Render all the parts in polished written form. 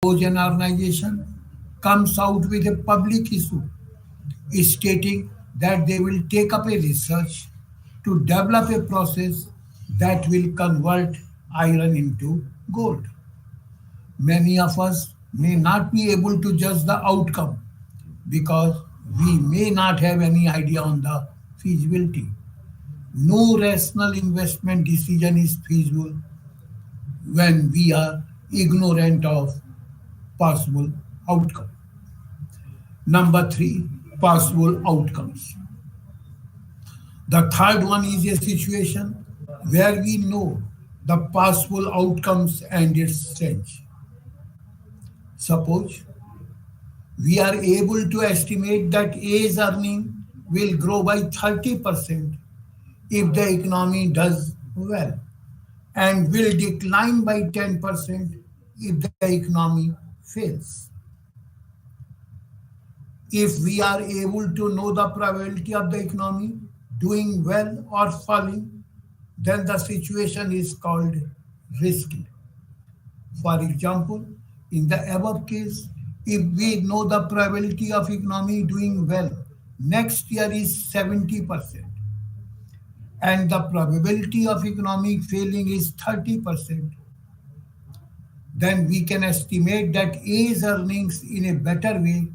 Suppose an organization comes out with a public issue stating that they will take up a research to develop a process that will convert iron into gold. Many of us may not be able to judge the outcome because we may not have any idea on the feasibility. No rational investment decision is feasible when we are ignorant of possible outcome. Number three, possible outcomes. The third one is a situation where we know the possible outcomes and its range. Suppose we are able to estimate that A's earning will grow by 30% if the economy does well and will decline by 10% if the economy fails. If we are able to know the probability of the economy doing well or falling, then the situation is called risky. For example, in the above case, if we know the probability of economy doing well next year is 70% and the probability of economic failing is 30%, then we can estimate that A's earnings in a better way.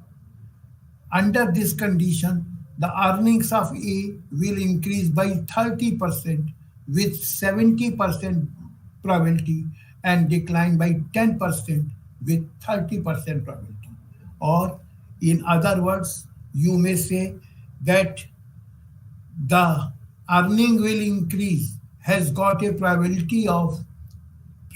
Under this condition, the earnings of A will increase by 30% with 70% probability and decline by 10% with 30% probability. Or, in other words, you may say that the earning will increase has got a probability of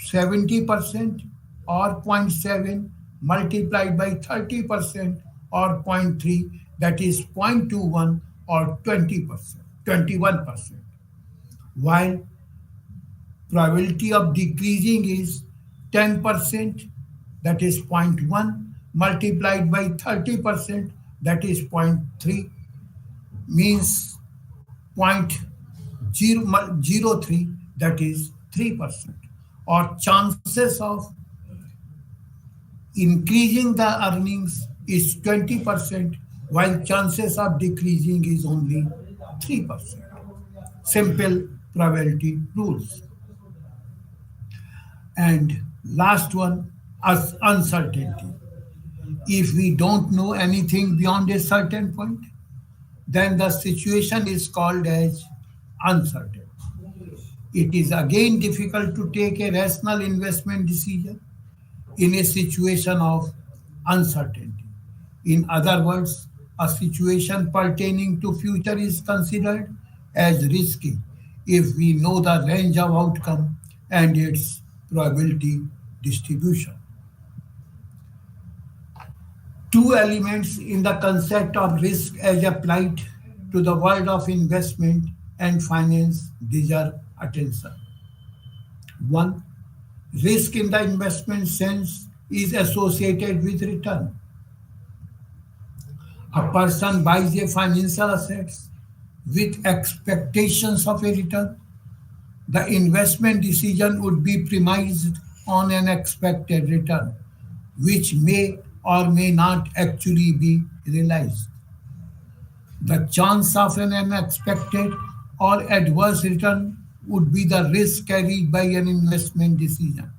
70% or zero point 0.7 multiplied by 30% or zero point 0.3, that is 0.21 or 20%, 21%. While probability of decreasing is 10%, that is zero point 0.1 multiplied by 30%, that is zero point 0.3, means 0.003, that is 3%. Or chances of increasing the earnings is 20%, while chances of decreasing is only 3%. Simple probability rules. And last one, as uncertainty. If we don't know anything beyond a certain point, then the situation is called as uncertain. It is again difficult to take a rational investment decision in a situation of uncertainty. In other words, a situation pertaining to future is considered as risky if we know the range of outcome and its probability distribution. Two elements in the concept of risk as applied to the world of investment and finance deserve attention. One, risk in the investment sense is associated with return. A person buys a financial assets with expectations of a return. The investment decision would be premised on an expected return, which may or may not actually be realized. The chance of an unexpected or adverse return would be the risk carried by an investment decision.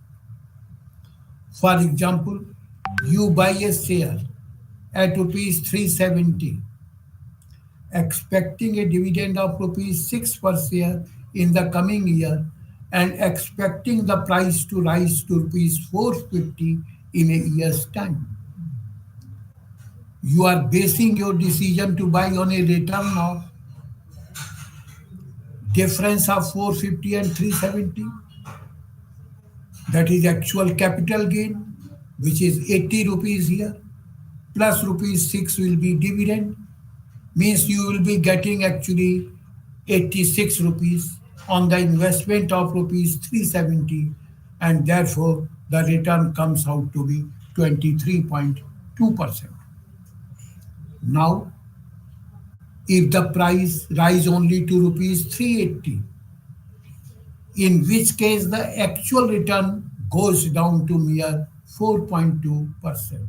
For example, you buy a share at rupees 370, expecting a dividend of rupees 6 per share in the coming year and expecting the price to rise to rupees 450 in a year's time. You are basing your decision to buy on a return of difference of 450 and 370, that is actual capital gain, which is 80 rupees here, plus rupees 6 will be dividend, means you will be getting actually 86 rupees on the investment of rupees 370, and therefore the return comes out to be 23.2%. Now, if the price rise only to rupees 380, in which case the actual return goes down to mere 4.2%,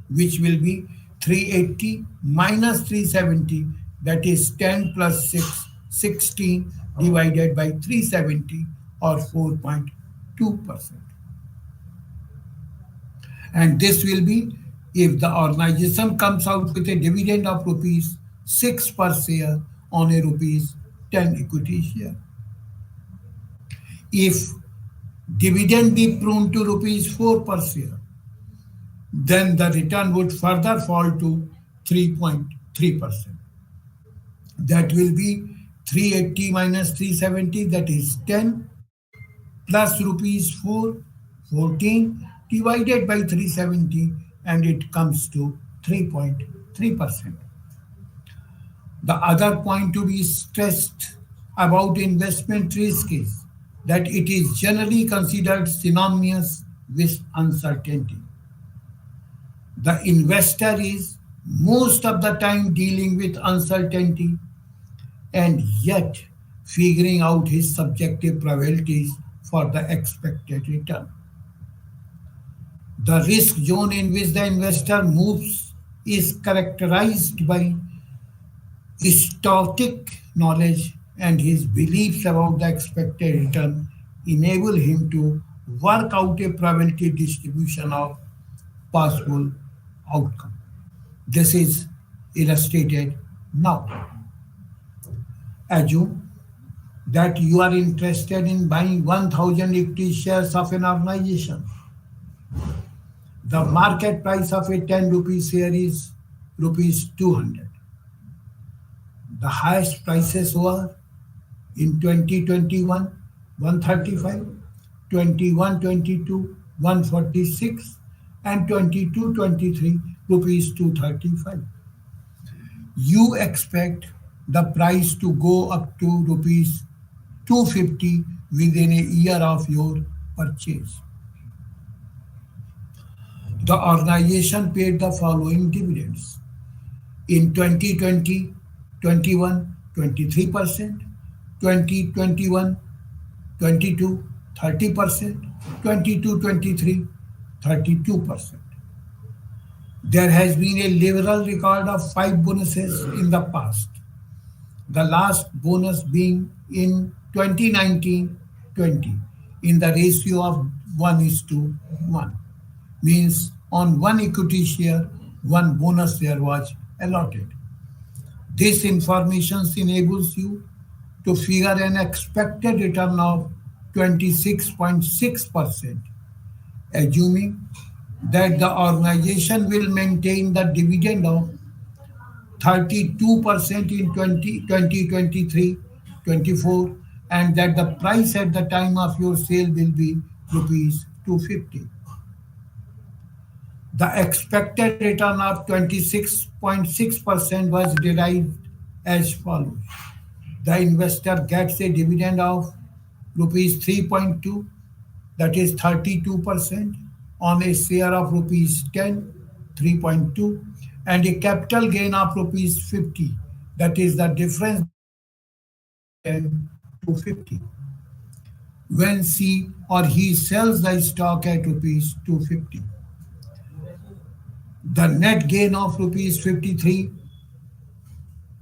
which will be 380 minus 370, that is 10 plus 6, 16 divided by 370 or 4.2%. And this will be if the organization comes out with a dividend of rupees 6 per share on a rupees 10 equity share. If dividend be pruned to rupees 4 per share, then the return would further fall to 3.3%. That will be 380 minus 370, that is 10 plus rupees 4, 14 divided by 370, and it comes to 3.3%. The other point to be stressed about investment risk is that it is generally considered synonymous with uncertainty. The investor is most of the time dealing with uncertainty and yet figuring out his subjective probabilities for the expected return. The risk zone in which the investor moves is characterized by static knowledge, and his beliefs about the expected return enable him to work out a probability distribution of possible outcome. This is illustrated now. Assume that you are interested in buying 1000 equity shares of an organization. The market price of a 10 rupees share is rupees 200. The highest prices were in 2021 135, 21-22 146, and 22-23 rupees 235. You expect the price to go up to rupees 250 within a year of your purchase. The organization paid the following dividends. In 2020, 21, 23%, 2021, 22, 30%, 22, 23, 32%. There has been a liberal record of 5 bonuses in the past. The last bonus being in 2019-20 in the ratio of 1:1. Means on one equity share, one bonus share was allotted. This information enables you to figure an expected return of 26.6%, assuming that the organization will maintain the dividend of 32% in 2023-24, and that the price at the time of your sale will be rupees 250. The expected return of 26.6% was derived as follows. The investor gets a dividend of rupees 3.2, that is 32%, on a share of rupees 10, 3.2, and a capital gain of rupees 50, that is the difference between 10 to 50. When she or he sells the stock at rupees 250, the net gain of rupees 53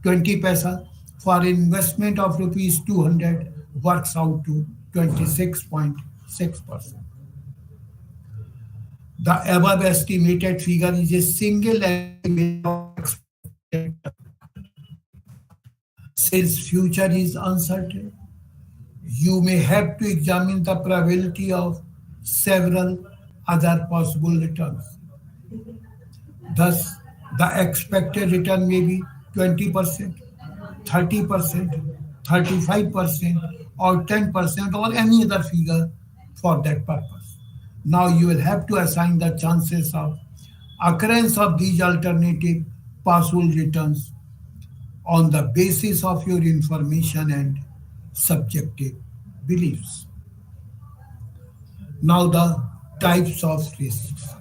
20 paisa for investment of rupees 200 works out to 26.6%. The above estimated figure is a single estimate of expected. Since future is uncertain, you may have to examine the probability of several other possible returns. Thus, the expected return may be 20%, 30%, 35%, or 10%, or any other figure for that purpose. Now you will have to assign the chances of occurrence of these alternative possible returns on the basis of your information and subjective beliefs. Now the types of risks.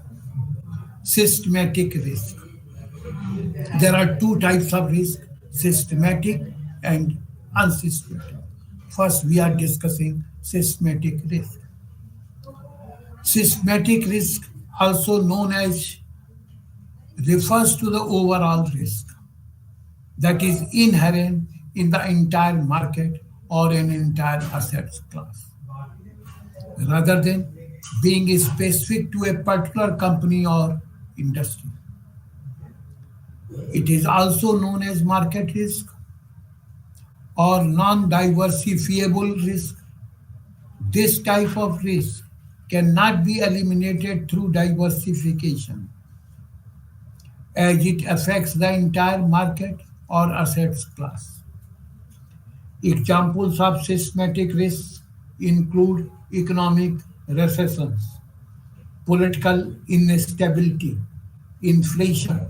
Systematic risk. There are 2 types of risk, systematic and unsystematic. First, we are discussing systematic risk. Systematic risk also known as, refers to the overall risk that is inherent in the entire market or an entire asset class, rather than being specific to a particular company or industry. It is also known as market risk or non diversifiable risk. This type of risk cannot be eliminated through diversification as it affects the entire market or assets class. Examples of systematic risks include economic recessions, political instability, inflation,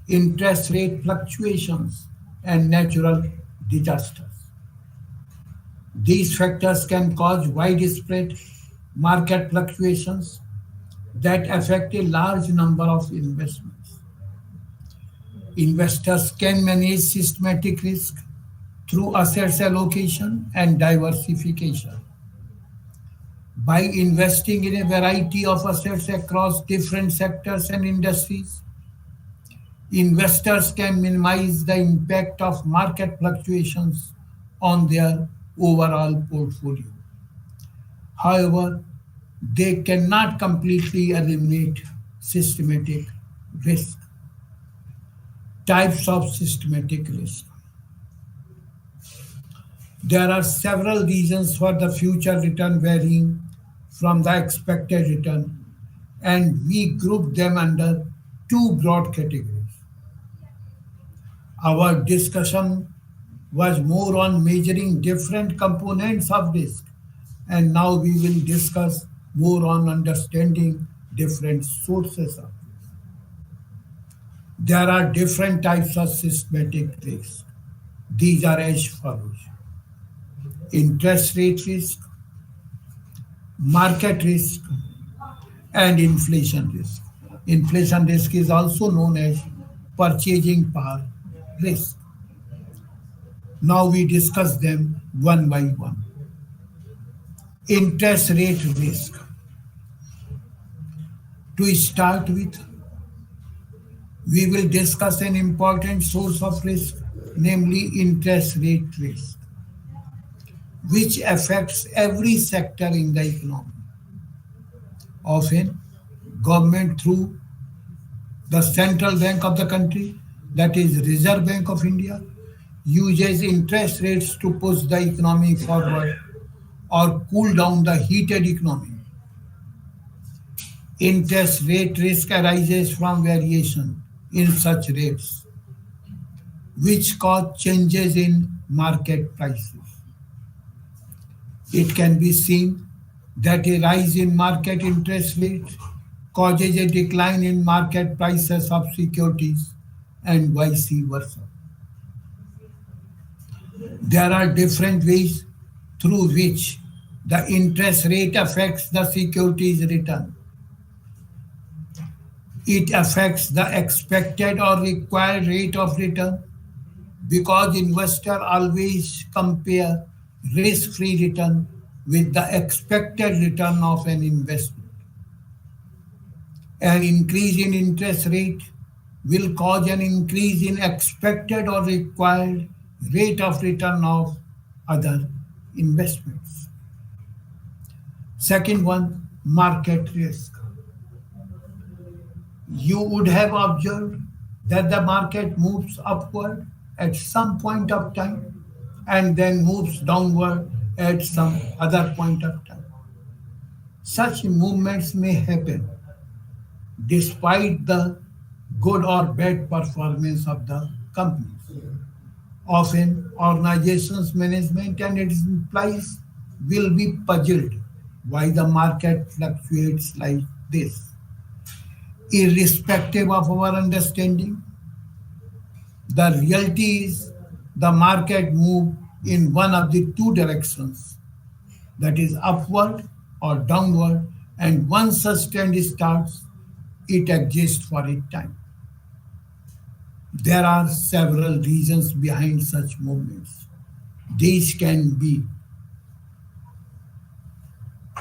interest rate fluctuations, and natural disasters. These factors can cause widespread market fluctuations that affect a large number of investments. Investors can manage systematic risk through assets allocation and diversification. By investing in a variety of assets across different sectors and industries, investors can minimize the impact of market fluctuations on their overall portfolio. However, they cannot completely eliminate systematic risk. Types of systematic risk. There are several reasons for the future return varying from the expected return, and we group them under two broad categories. Our discussion was more on measuring different components of risk, and now we will discuss more on understanding different sources of risk. There are different types of systematic risk. These are as follows: interest rate risk, market risk, and inflation risk. Inflation risk is also known as purchasing power risk. Now we discuss them one by one. Interest rate risk. To start with, we will discuss an important source of risk, namely interest rate risk, which affects every sector in the economy. Often, government through the central bank of the country, that is Reserve Bank of India, uses interest rates to push the economy forward or cool down the heated economy. Interest rate risk arises from variation in such rates, which cause changes in market prices. It can be seen that a rise in market interest rates causes a decline in market prices of securities and vice versa. There are different ways through which the interest rate affects the securities return. It affects the expected or required rate of return because investors always compare risk-free return with the expected return of an investment. An increase in interest rate will cause an increase in expected or required rate of return of other investments. Second one, market risk. You would have observed that the market moves upward at some point of time and then moves downward at some other point of time. Such movements may happen despite the good or bad performance of the companies. Often, organizations' management and its employees will be puzzled why the market fluctuates like this. Irrespective of our understanding, the reality is the market moves in one of the two directions, that is upward or downward, and once such trend starts, it exists for a time. There are several reasons behind such movements. These can be: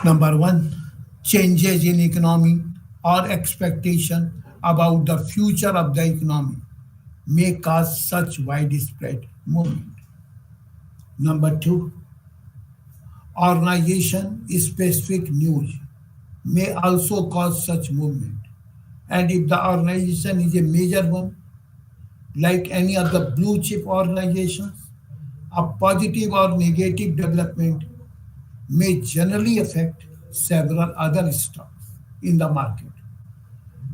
number one, changes in economy or expectation about the future of the economy may cause such widespread movement. Number two, organization specific news may also cause such movement. And if the organization is a major one, like any of the blue chip organizations, a positive or negative development may generally affect several other stocks in the market.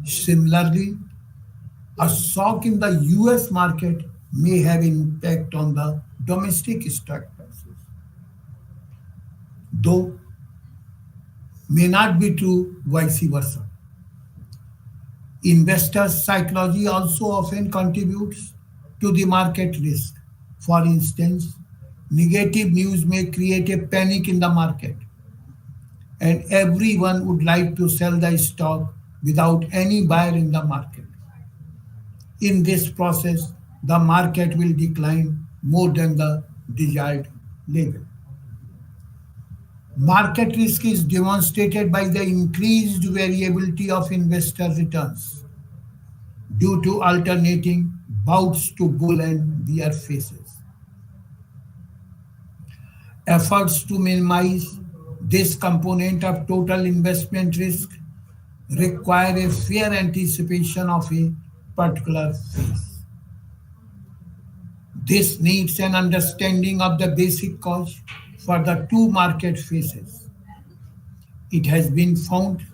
Similarly, a shock in the US market may have impact on the domestic stock prices, though may not be true vice versa. Investor psychology also often contributes to the market risk. For instance, negative news may create a panic in the market, and everyone would like to sell the stock without any buyer in the market. In this process, the market will decline more than the desired level. Market risk is demonstrated by the increased variability of investor returns due to alternating bouts to bull and bear phases. Efforts to minimize this component of total investment risk require a fair anticipation of a particular phase. This needs an understanding of the basic cause for the two market phases. It has been found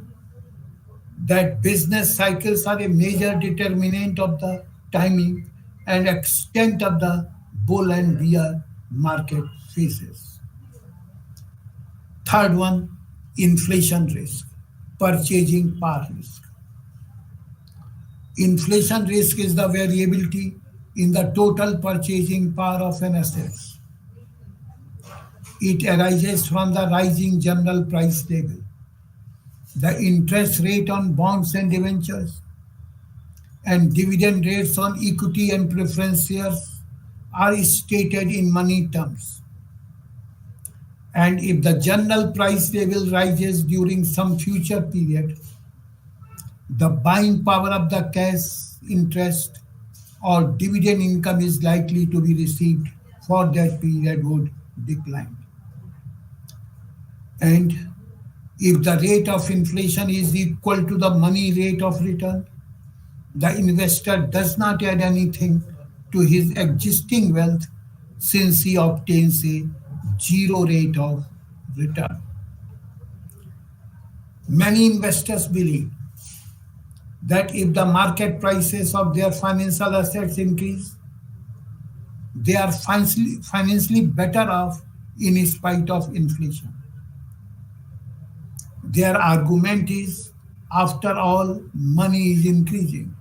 that business cycles are a major determinant of the timing and extent of the bull and bear market phases. Third one, inflation risk, purchasing power risk. Inflation risk is the variability in the total purchasing power of an asset. It arises from the rising general price level, the interest rate on bonds and debentures, and dividend rates on equity and preference shares are stated in money terms. And if the general price level rises during some future period, the buying power of the cash interest or dividend income is likely to be received for that period would decline. And if the rate of inflation is equal to the money rate of return, the investor does not add anything to his existing wealth since he obtains a zero rate of return. Many investors believe that if the market prices of their financial assets increase, they are financially better off in spite of inflation. Their argument is, after all, money is increasing.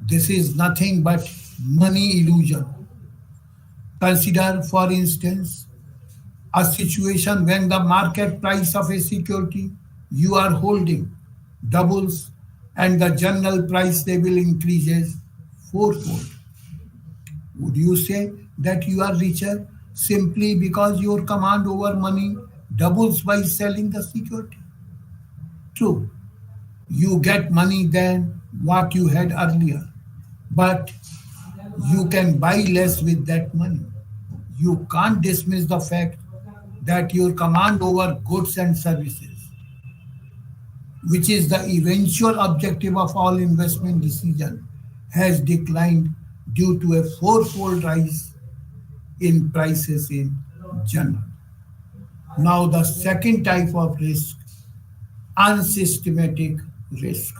This is nothing but money illusion. Consider, for instance, a situation when the market price of a security you are holding doubles and the general price level increases fourfold. Would you say that you are richer simply because your command over money doubles by selling the security? True, you get money than what you had earlier, but you can buy less with that money. You can't dismiss the fact that your command over goods and services, which is the eventual objective of all investment decision, has declined due to a fourfold rise in prices in general. Now, the second type of risk, unsystematic risk.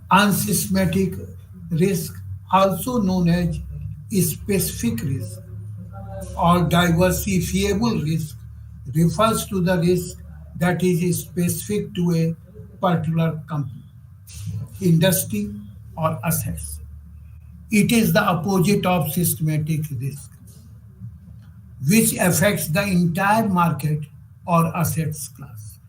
Unsystematic risk, also known as specific risk or diversifiable risk, refers to the risk that is specific to a particular company, industry, or assets. It is the opposite of systematic risk, which affects the entire market or assets class.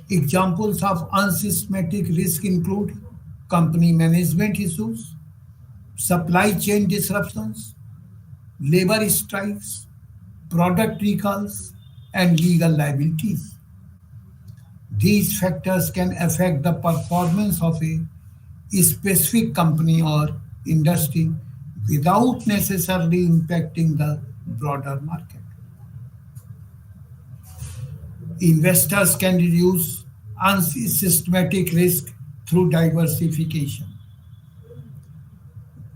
Examples of unsystematic risk include company management issues, supply chain disruptions, labor strikes, product recalls, and legal liabilities. These factors can affect the performance of a specific company or industry without necessarily impacting the broader market. Investors can reduce unsystematic risk through diversification.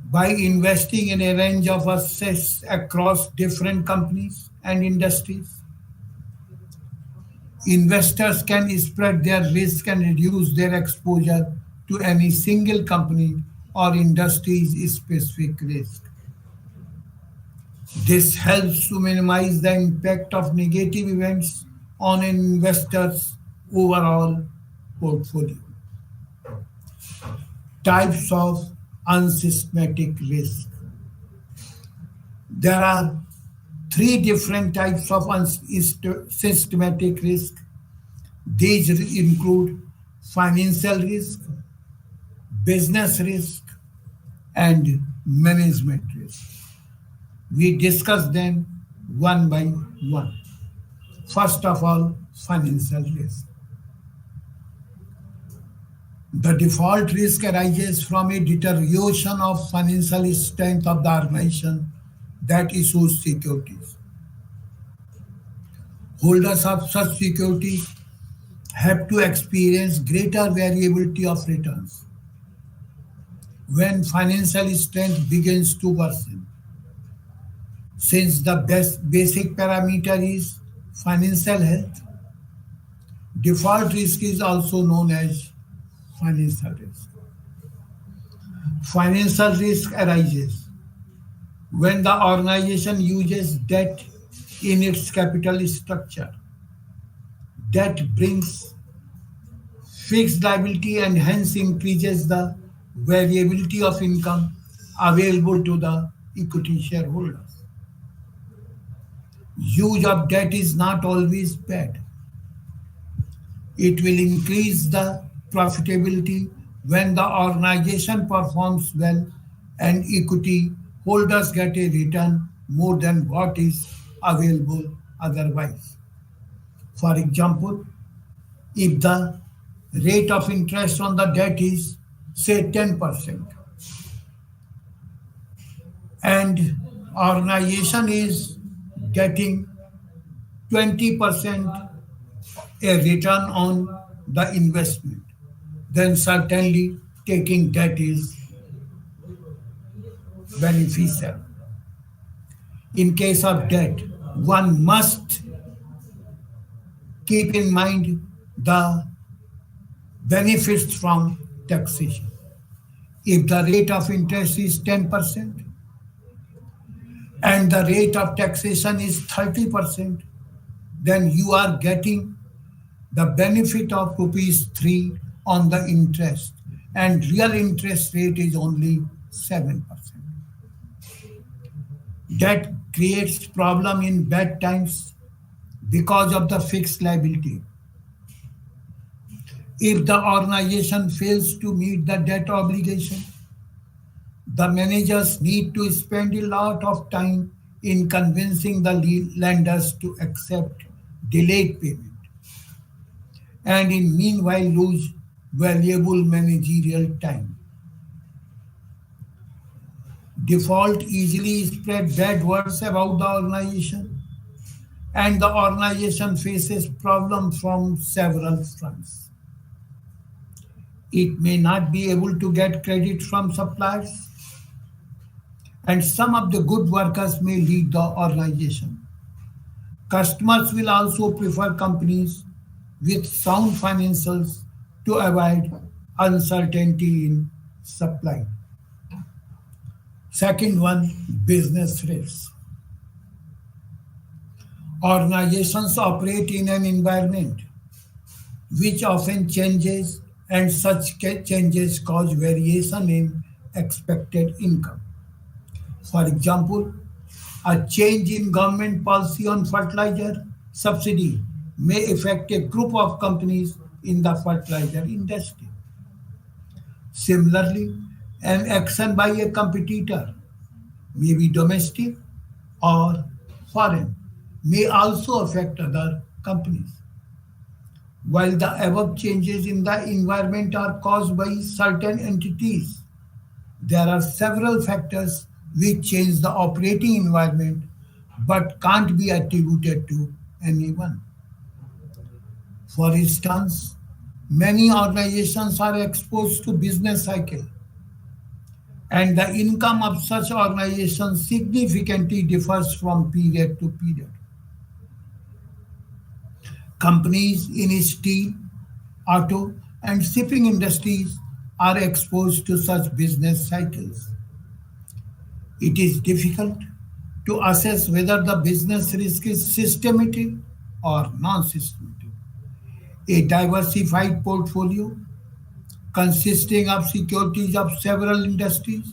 By investing in a range of assets across different companies and industries, investors can spread their risk and reduce their exposure to any single company or industry's specific risk. This helps to minimize the impact of negative events on an investor's overall portfolio. Types of unsystematic risk. There are three different types of unsystematic risk. These include financial risk, business risk, and management risk. We discuss them one by one. First of all, financial risk. The default risk arises from a deterioration of financial strength of the organization that issues securities. Holders of such securities have to experience greater variability of returns when financial strength begins to worsen. Since the basic parameter is financial health, default risk is also known as financial risk. Financial risk arises when the organization uses debt in its capital structure. Debt brings fixed liability and hence increases the variability of income available to the equity shareholders. Use of debt is not always bad. It will increase the profitability when the organization performs well and equity holders get a return more than what is available otherwise. For example, if the rate of interest on the debt is say 10% and organization is getting 20% a return on the investment, then certainly taking debt is beneficial. In case of debt, one must keep in mind the benefits from taxation. If the rate of interest is 10% and the rate of taxation is 30%, then you are getting the benefit of rupees 3 on the interest and real interest rate is only 7%. That creates problem in bad times because of the fixed liability. If the organization fails to meet the debt obligation, the managers need to spend a lot of time in convincing the lenders to accept delayed payment and in meanwhile lose valuable managerial time. Default easily spread bad words about the organization and the organization faces problems from several fronts. It may not be able to get credit from suppliers and some of the good workers may leave the organization. Customers will also prefer companies with sound financials to avoid uncertainty in supply. Second one, business risks. Organizations operate in an environment which often changes and such changes cause variation in expected income. For example, a change in government policy on fertilizer subsidy may affect a group of companies in the fertilizer industry. Similarly, an action by a competitor, may be domestic or foreign, may also affect other companies. While the above changes in the environment are caused by certain entities, there are several factors which change the operating environment but can't be attributed to anyone. For instance, many organizations are exposed to business cycle and the income of such organizations significantly differs from period to period. Companies in steel, auto, and shipping industries are exposed to such business cycles. It is difficult to assess whether the business risk is systematic or non systematic. A diversified portfolio consisting of securities of several industries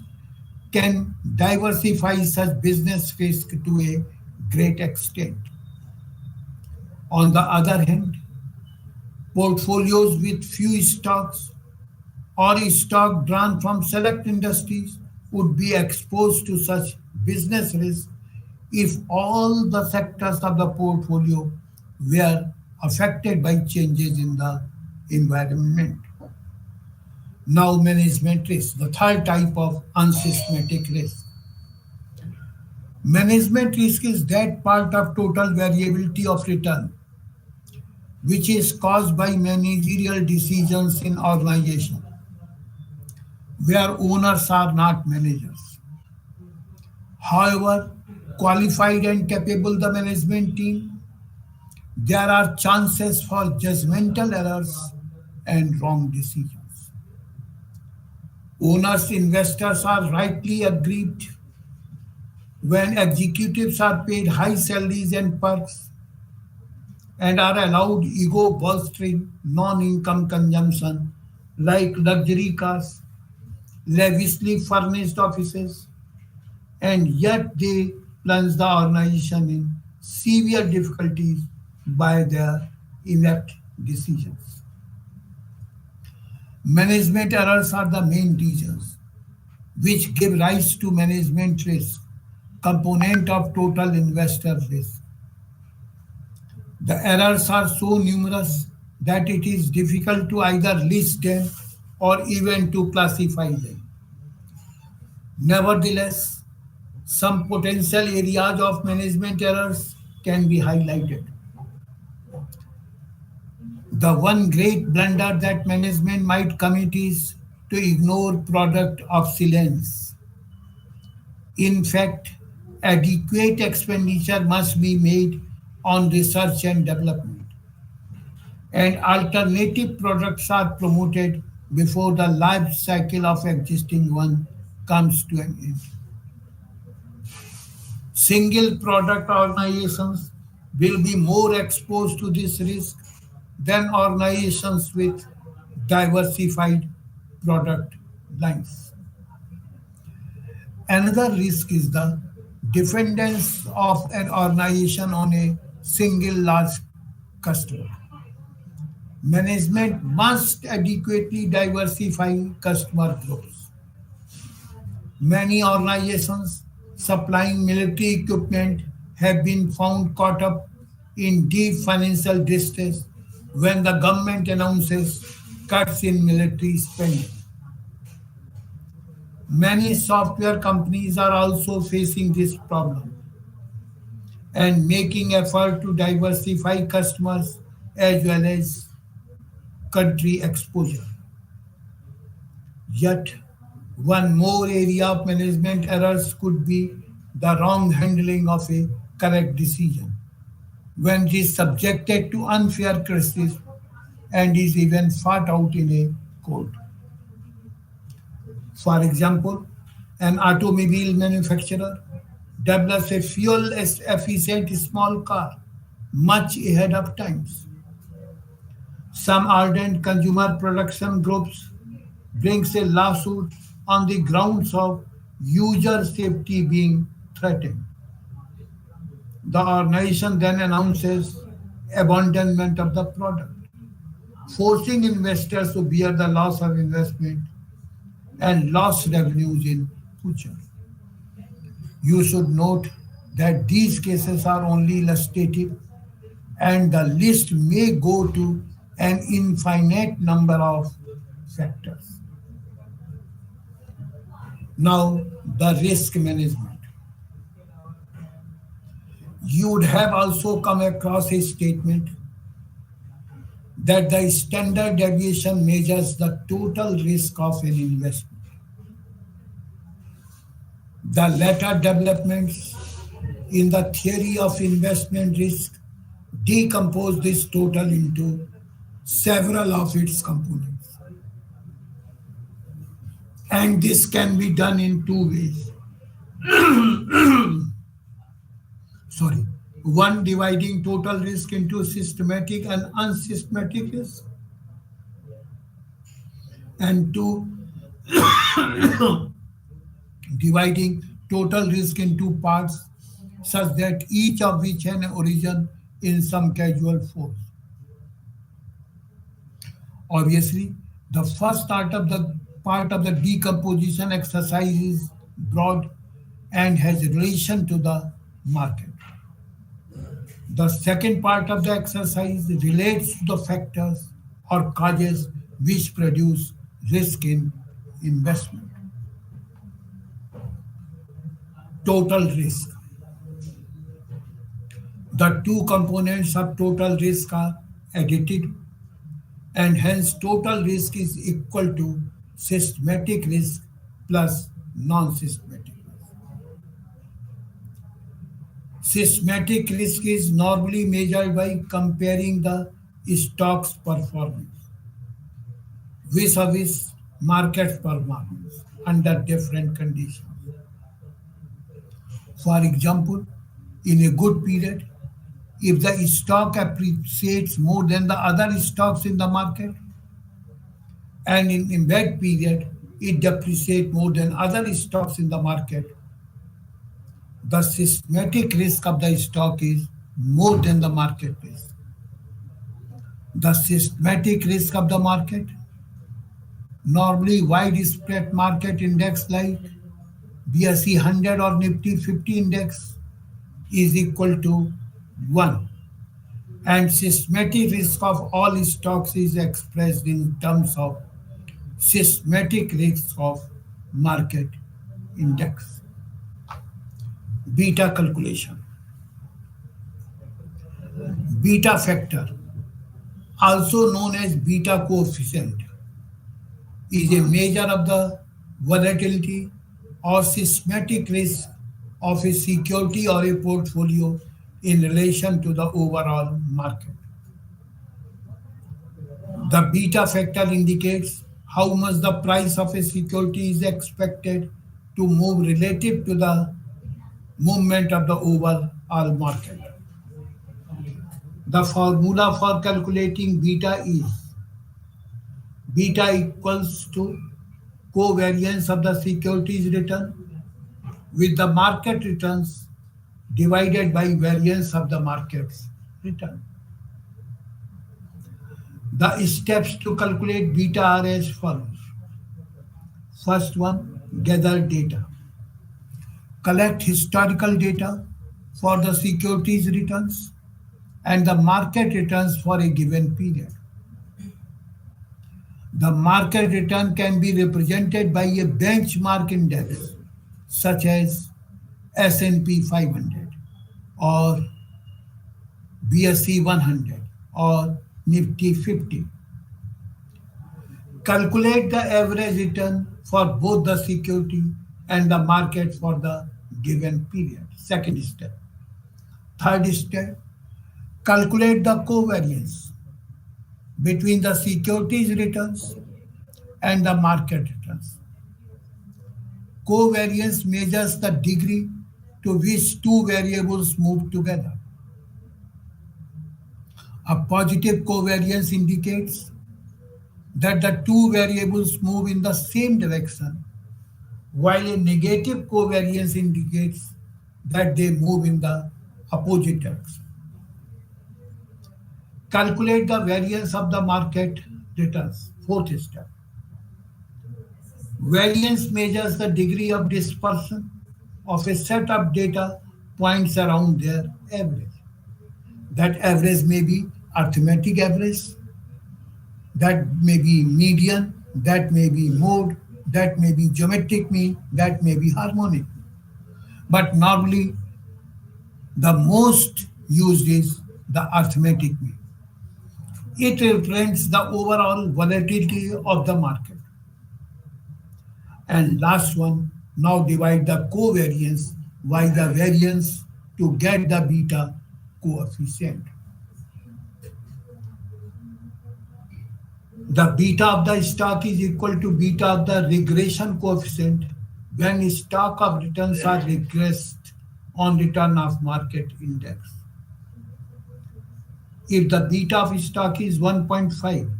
can diversify such business risk to a great extent. On the other hand, portfolios with few stocks or stock drawn from select industries would be exposed to such business risk if all the sectors of the portfolio were affected by changes in the environment. Now, management risk, the third type of unsystematic risk. Management risk is that part of total variability of return which is caused by managerial decisions in organization where owners are not managers. However, qualified and capable the management team, there are chances for judgmental errors and wrong decisions. Owners, investors are rightly aggrieved when executives are paid high salaries and perks and are allowed ego bolstering non income consumption like luxury cars, lavishly furnished offices, and yet they plunge the organization in severe difficulties by their inept decisions. Management errors are the main reasons which give rise to management risk, component of total investor risk. The errors are so numerous that it is difficult to either list them or even to classify them. Nevertheless, some potential areas of management errors can be highlighted. The one great blunder that management might commit is to ignore product obsolescence. In fact, adequate expenditure must be made on research and development, and alternative products are promoted before the life cycle of existing one comes to an end. Single product organizations will be more exposed to this risk than organizations with diversified product lines. Another risk is the dependence of an organization on a single large customer. Management must adequately diversify customer groups. Many organizations supplying military equipment have been found caught up in deep financial distress when the government announces cuts in military spending. Many software companies are also facing this problem and making effort to diversify customers as well as country exposure. Yet, one more area of management errors could be the wrong handling of a correct decision when it is subjected to unfair criticism and is even fought out in a court. For example, an automobile manufacturer develops a fuel efficient small car much ahead of times. Some ardent consumer production groups brings a lawsuit on the grounds of user safety being threatened. The organization then announces abandonment of the product, forcing investors to bear the loss of investment and lost revenues in future. You should note that these cases are only illustrative and the list may go to an infinite number of factors. Now, the risk management. You would have also come across a statement that the standard deviation measures the total risk of an investment. The latter developments in the theory of investment risk decompose this total into several of its components. And this can be done in two ways. Sorry. One, dividing total risk into systematic and unsystematic risk. And two, dividing total risk into parts such that each of which can origin in some causal force. Obviously, the first part of the decomposition exercise is broad and has relation to the market. The second part of the exercise relates to the factors or causes which produce risk in investment. Total risk. The two components of total risk are additive, and hence total risk is equal to systematic risk plus non-systematic risk. Systematic risk is normally measured by comparing the stock's performance vis-a-vis market performance under different conditions. For example, in a good period, if the stock appreciates more than the other stocks in the market, and in a bad period, it depreciates more than other stocks in the market, the systematic risk of the stock is more than the market risk. The systematic risk of the market, normally widespread market index like BSE 100 or Nifty 50 index, is equal to 1. And systematic risk of all stocks is expressed in terms of systematic risk of market index. Beta calculation. Beta factor, also known as beta coefficient, is a measure of the volatility or systematic risk of a security or a portfolio in relation to the overall market. The beta factor indicates how much the price of a security is expected to move relative to the movement of the overall market. The formula for calculating beta is beta equals to covariance of the securities return with the market returns divided by variance of the market's return. The steps to calculate beta are as follows. First one, gather data. Collect historical data for the securities returns and the market returns for a given period. The market return can be represented by a benchmark index such as S&P 500 or BSE 100 or Nifty 50. Calculate the average return for both the security and the market for the given period. Second step. Third step, calculate the covariance between the securities returns and the market returns. Covariance measures the degree to which two variables move together. A positive covariance indicates that the two variables move in the same direction, while a negative covariance indicates that they move in the opposite direction. Calculate the variance of the market returns. Fourth step. Variance measures the degree of dispersion of a set of data points around their average. That average may be arithmetic average, That may be median, that may be mode, that may be geometric mean, that may be harmonic. But normally, the most used is the arithmetic mean. It represents the overall volatility of the market. And last one, now divide the covariance by the variance to get the beta coefficient. The beta of the stock is equal to beta of the regression coefficient when stock of returns are regressed on return of market index. If the beta of stock is 1.5,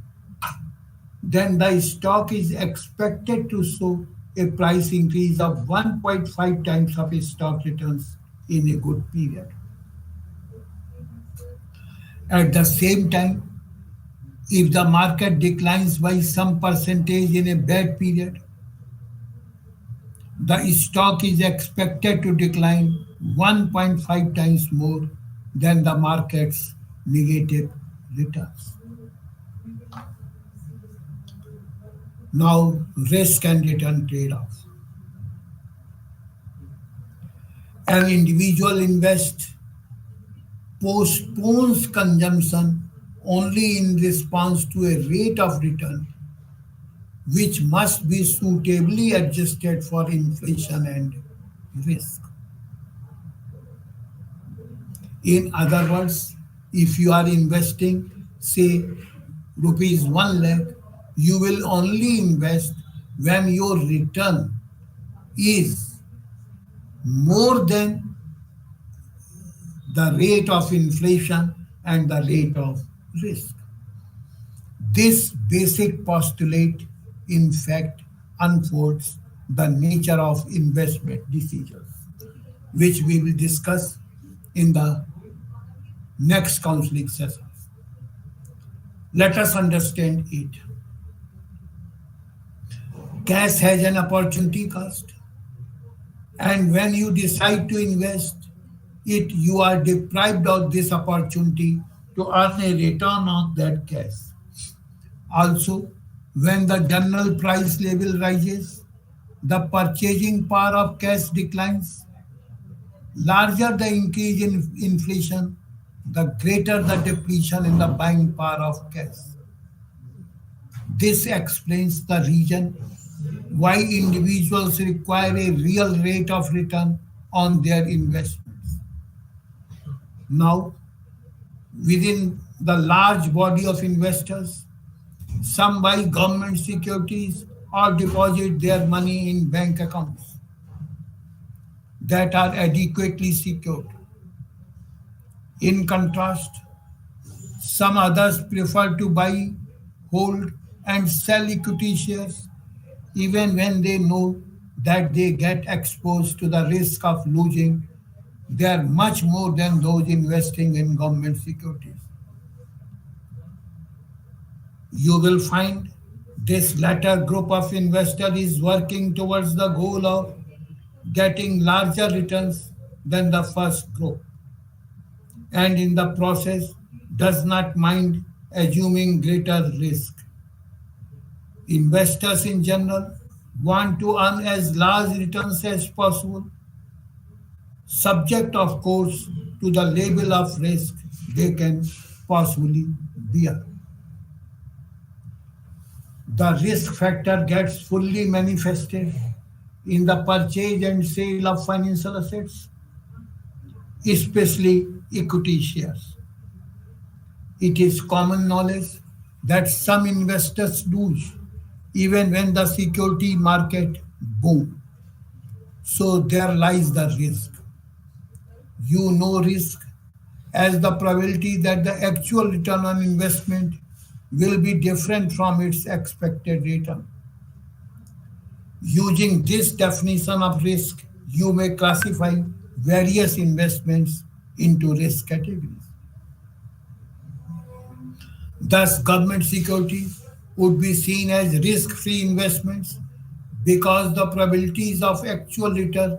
then the stock is expected to show a price increase of 1.5 times of stock returns in a good period. At the same time, if the market declines by some percentage in a bad period, the stock is expected to decline 1.5 times more than the market's negative returns. Now, risk and return trade-off. An individual invests postpones consumption only in response to a rate of return which must be suitably adjusted for inflation and risk. In other words, if you are investing, say, rupees 1 lakh, you will only invest when your return is more than the rate of inflation and the rate of risk. This basic postulate, in fact, unfolds the nature of investment decisions, which we will discuss in the next counseling sessions. Let us understand it. Cash has an opportunity cost, and when you decide to invest it, you are deprived of this opportunity to earn a return on that cash. Also, when the general price level rises, the purchasing power of cash declines. Larger the increase in inflation, the greater the depletion in the buying power of cash. This explains the reason why individuals require a real rate of return on their investments. Now, within the large body of investors, some buy government securities or deposit their money in bank accounts that are adequately secured. In contrast, some others prefer to buy, hold, and sell equity shares even when they know that they get exposed to the risk of losing there much more than those investing in government securities. You will find this latter group of investors is working towards the goal of getting larger returns than the first group, and in the process does not mind assuming greater risk. Investors in general want to earn as large returns as possible, subject, of course, to the level of risk they can possibly bear. The risk factor gets fully manifested in the purchase and sale of financial assets, especially equity shares. It is common knowledge that some investors lose even when the security market boom. So there lies the risk. You know risk as the probability that the actual return on investment will be different from its expected return. Using this definition of risk, you may classify various investments into risk categories. Thus, government securities would be seen as risk-free investments because the probabilities of actual return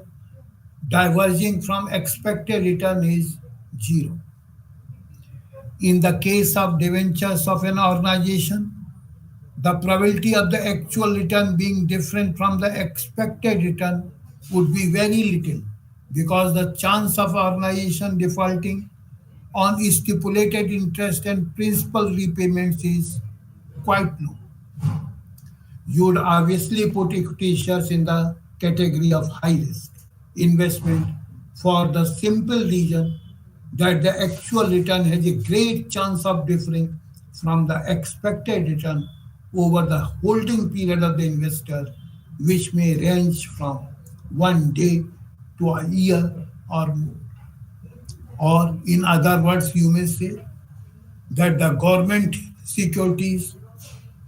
diverging from expected return is zero. In the case of debentures of an organization, The probability of the actual return being different from the expected return would be very little because the chance of organization defaulting on stipulated interest and principal repayments is quite low. You would obviously put equity shares in the category of high risk investment for the simple reason that the actual return has a great chance of differing from the expected return over the holding period of the investor, which may range from 1 day to a year or more. Or, in other words, you may say that the government securities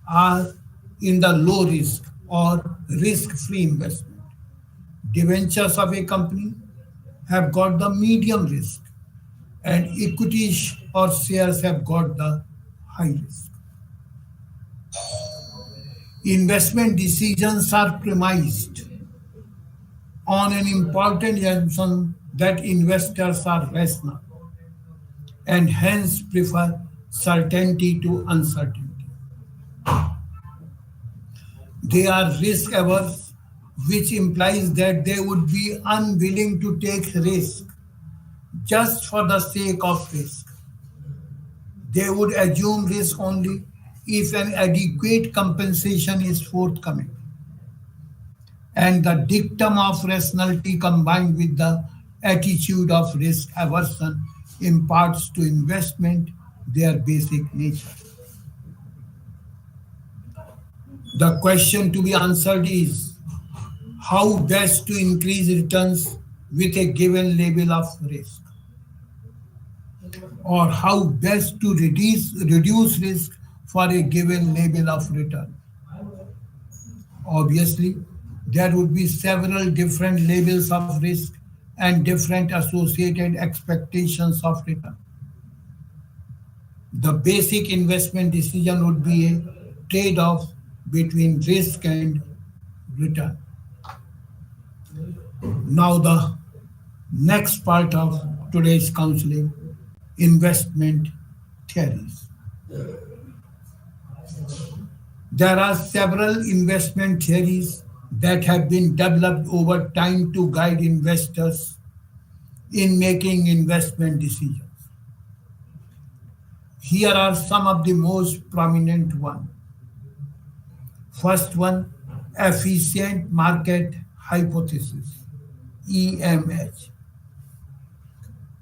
are in the low risk or risk free investment. Debentures of a company have got the medium risk, and equities or shares have got the high risk. Investment decisions are premised on an important assumption that investors are rational and hence prefer certainty to uncertainty. They are risk averse, which implies that they would be unwilling to take risk just for the sake of risk. They would assume risk only if an adequate compensation is forthcoming. And the dictum of rationality combined with the attitude of risk aversion imparts to investment their basic nature. The question to be answered is how best to increase returns with a given level of risk, or how best to reduce risk for a given level of return. Obviously, there would be several different levels of risk and different associated expectations of return. The basic investment decision would be a trade off between risk and return. Now, the next part of today's counseling, investment theories. There are several investment theories that have been developed over time to guide investors in making investment decisions. Here are some of the most prominent ones. First one, efficient market hypothesis, EMH.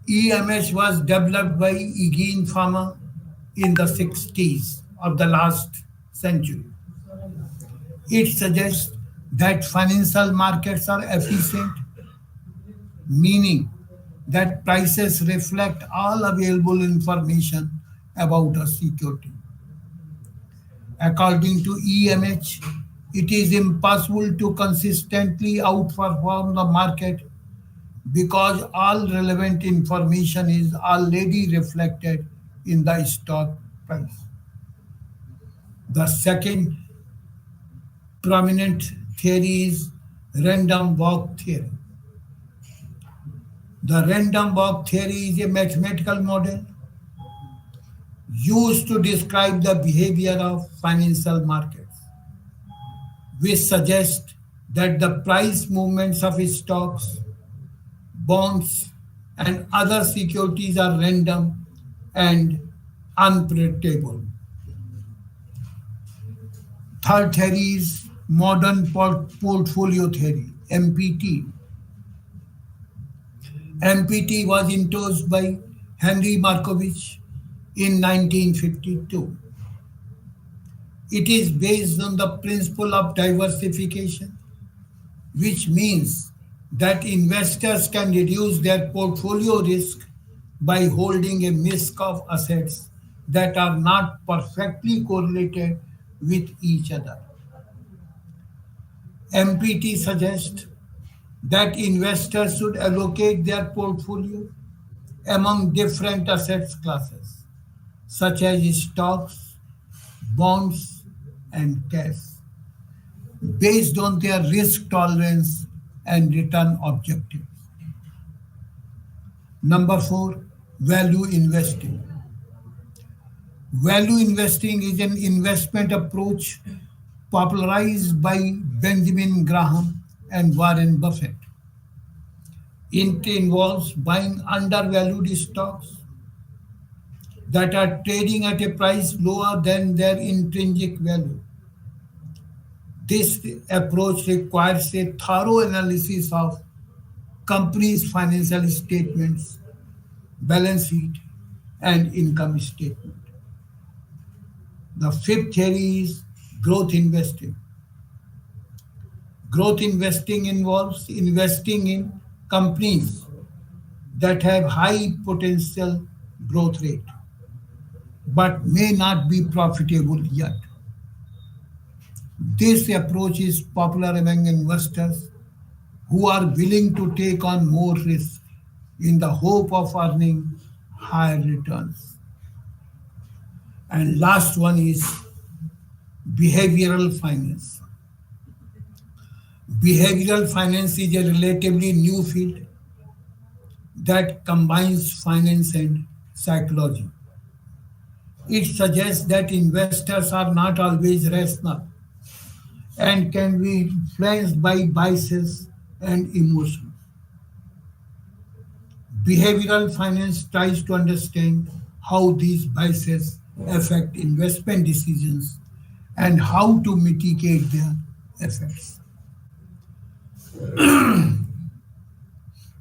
EMH was developed by Eugene Fama in the 60s of the last century. It suggests that financial markets are efficient, meaning that prices reflect all available information about a security. According to EMH, it is impossible to consistently outperform the market because all relevant information is already reflected in the stock price. The second prominent theory is random walk theory. The random walk theory is a mathematical model used to describe the behavior of financial markets, which suggests that the price movements of stocks, bonds, and other securities are random and unpredictable. Third theory is modern portfolio theory, MPT. MPT was introduced by Henry Markovich in 1952. It is based on the principle of diversification, which means that investors can reduce their portfolio risk by holding a mix of assets that are not perfectly correlated with each other. MPT suggests that investors should allocate their portfolio among different asset classes, such as stocks, bonds, and cash, based on their risk tolerance and return objectives. Number four, value investing. Value investing is an investment approach popularized by Benjamin Graham and Warren Buffett. It involves buying undervalued stocks that are trading at a price lower than their intrinsic value. This approach requires a thorough analysis of companies' financial statements, balance sheet, and income statement. The fifth theory is growth investing. Growth investing involves investing in companies that have high potential growth rate but may not be profitable yet. This approach is popular among investors who are willing to take on more risk in the hope of earning higher returns. And last one is behavioral finance. Behavioral finance is a relatively new field that combines finance and psychology. It suggests that investors are not always rational and can be influenced by biases and emotions. Behavioral finance tries to understand how these biases affect investment decisions and how to mitigate their effects.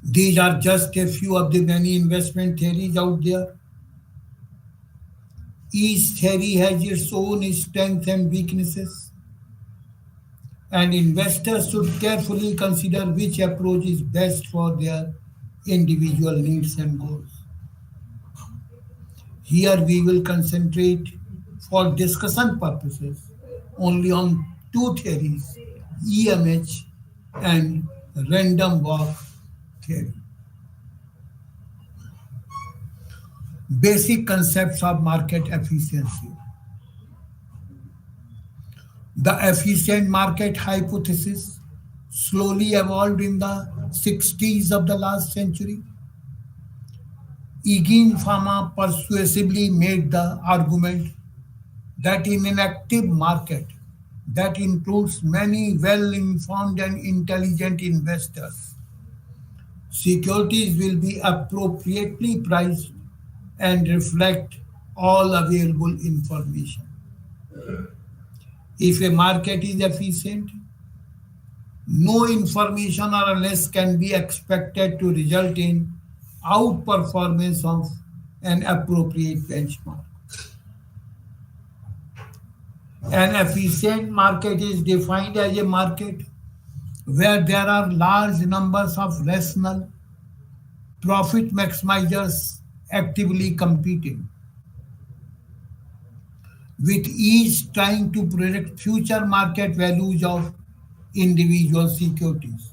These are just a few of the many investment theories out there. Each theory has its own strengths and weaknesses, and investors should carefully consider which approach is best for their individual needs and goals. Here we will concentrate for discussion purposes only on two theories, EMH and random walk theory. Basic concepts of market efficiency. The efficient market hypothesis slowly evolved in the 60s of the last century. Eugene Fama persuasively made the argument that in an active market that includes many well-informed and intelligent investors, securities will be appropriately priced and reflect all available information. If a market is efficient, no information or less can be expected to result in outperformance of an appropriate benchmark. An efficient market is defined as a market where there are large numbers of rational profit maximizers actively competing, with each trying to predict future market values of individual securities,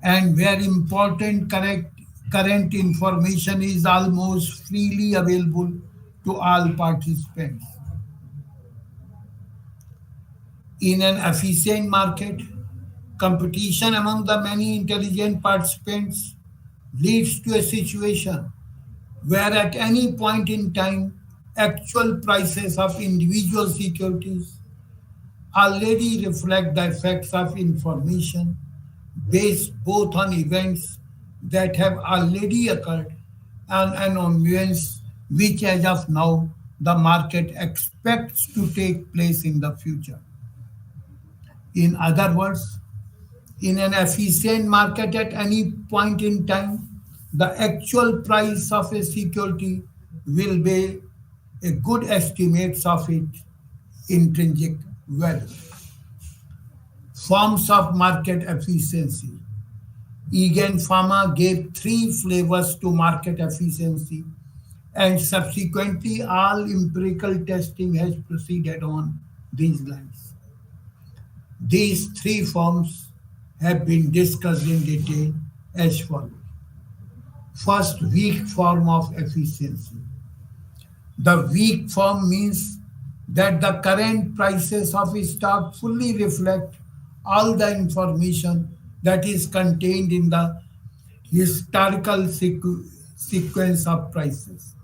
and where important current information is almost freely available to all participants. In an efficient market, competition among the many intelligent participants leads to a situation where at any point in time, actual prices of individual securities already reflect the effects of information based both on events that have already occurred and on events which, as of now, the market expects to take place in the future. In other words, in an efficient market at any point in time, the actual price of a security will be a good estimate of its intrinsic value. Forms of market efficiency. Egan Pharma gave three flavors to market efficiency, and subsequently all empirical testing has proceeded on these lines. These three forms have been discussed in detail as follows. First, weak form of efficiency. The weak form means that the current prices of a stock fully reflect all the information that is contained in the historical sequence of prices.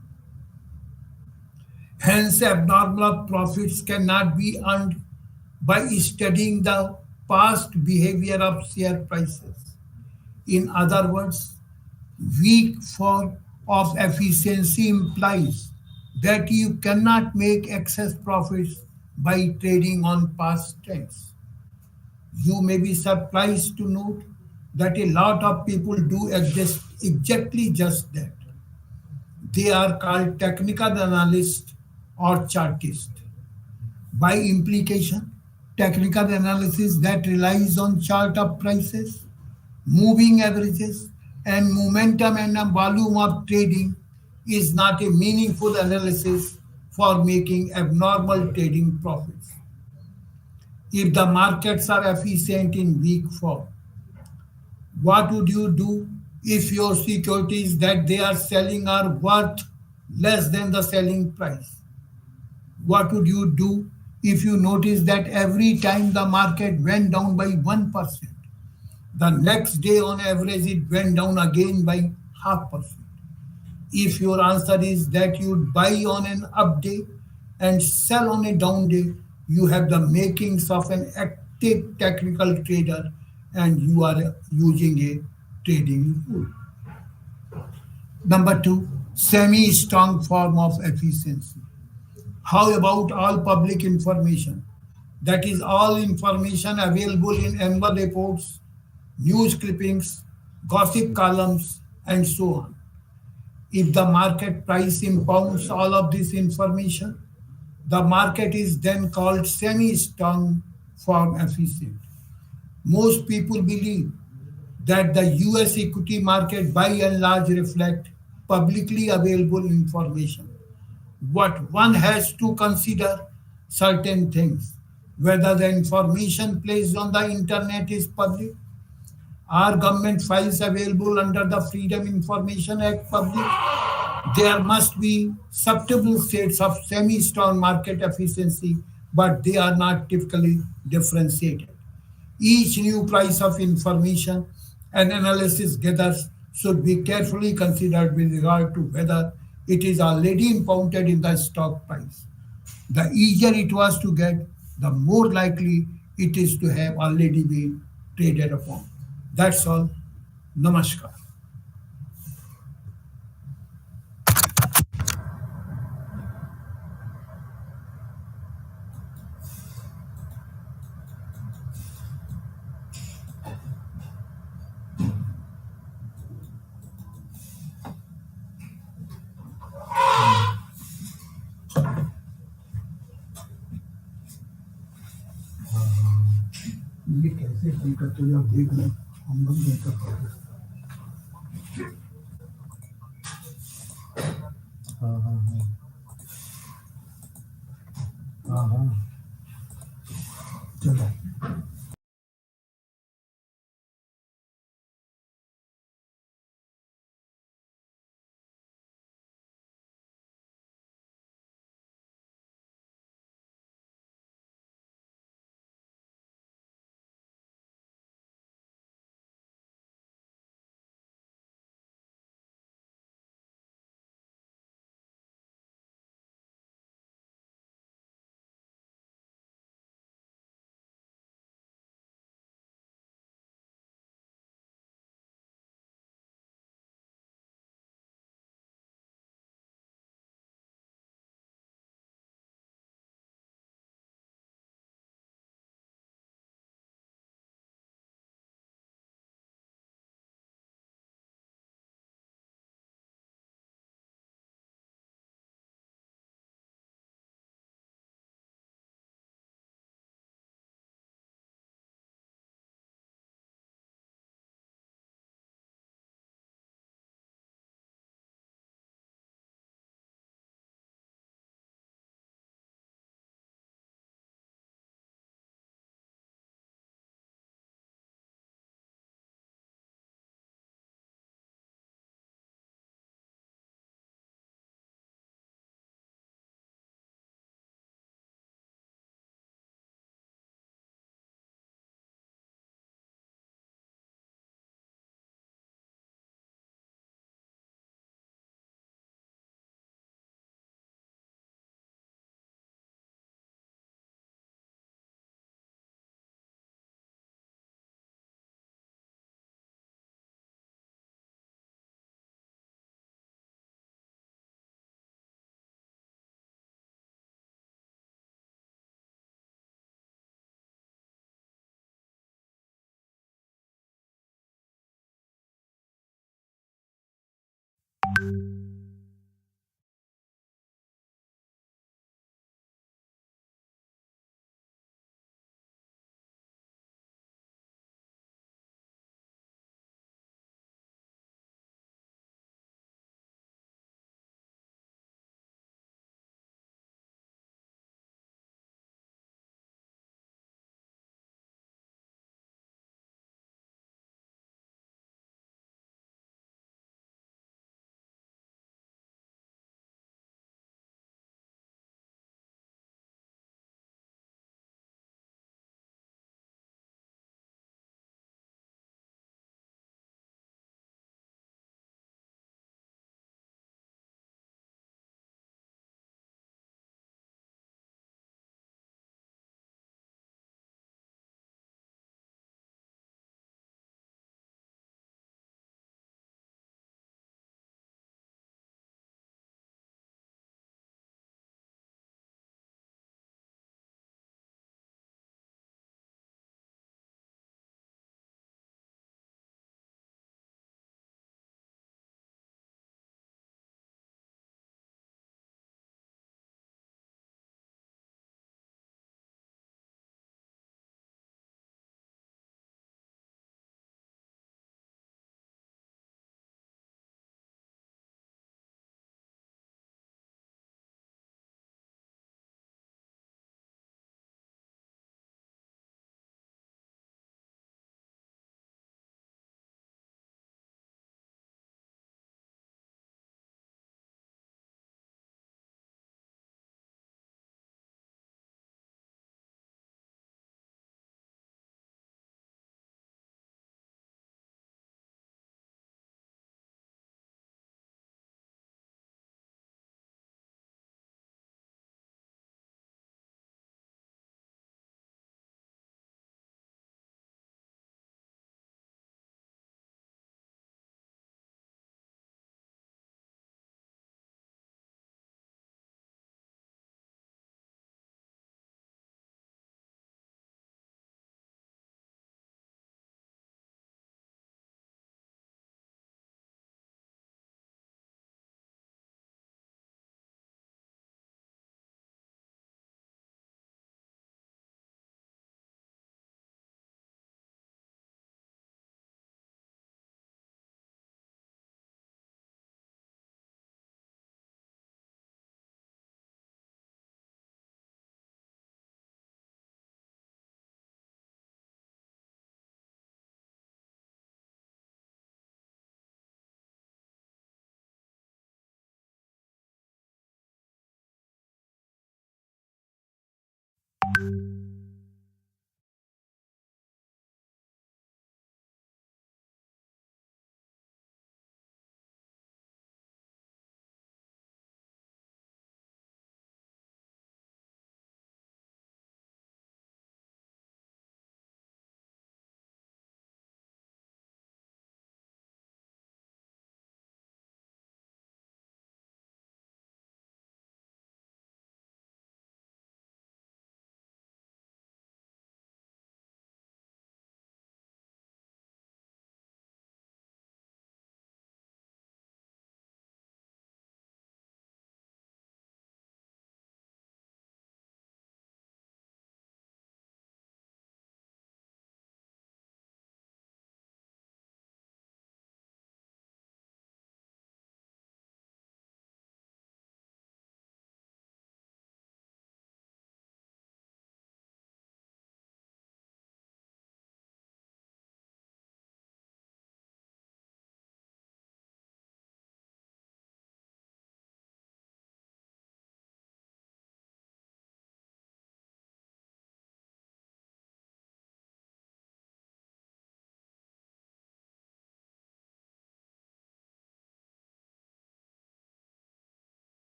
Hence, abnormal profits cannot be earned by studying the past behavior of share prices. In other words, weak form of efficiency implies that you cannot make excess profits by trading on past trends. You may be surprised to note that a lot of people do exactly just that. They are called technical analysts or chartists. By implication, technical analysis that relies on chart of prices, moving averages, and momentum and a volume of trading is not a meaningful analysis for making abnormal trading profits. If the markets are efficient in weak form, what would you do if your securities that they are selling are worth less than the selling price? What would you do if you notice that every time the market went down by 1%, the next day on average it went down again by half percent? If your answer is that you buy on an up day and sell on a down day, you have the makings of an active technical trader and you are using a trading tool. Number two, semi strong form of efficiency. How about all public information? That is, all information available in annual reports, news clippings, gossip columns, and so on. If the market price impounds all of this information, the market is then called semi strong form efficient. Most people believe that the US equity market by and large reflect publicly available information. What one has to consider certain things, whether the information placed on the internet is public, are government files available under the Freedom Information Act public. There must be subtle states of semi-strong market efficiency, but they are not typically differentiated. Each new price of information and analysis gathered should be carefully considered with regard to whether it is already impounded in the stock price. The easier it was to get, the more likely it is to have already been traded upon. That's all. Namaskar. ये कैसे हल करते हो आप देख लो हम लोग नहीं कर पाते हाँ हाँ हाँ हाँ हाँ चलो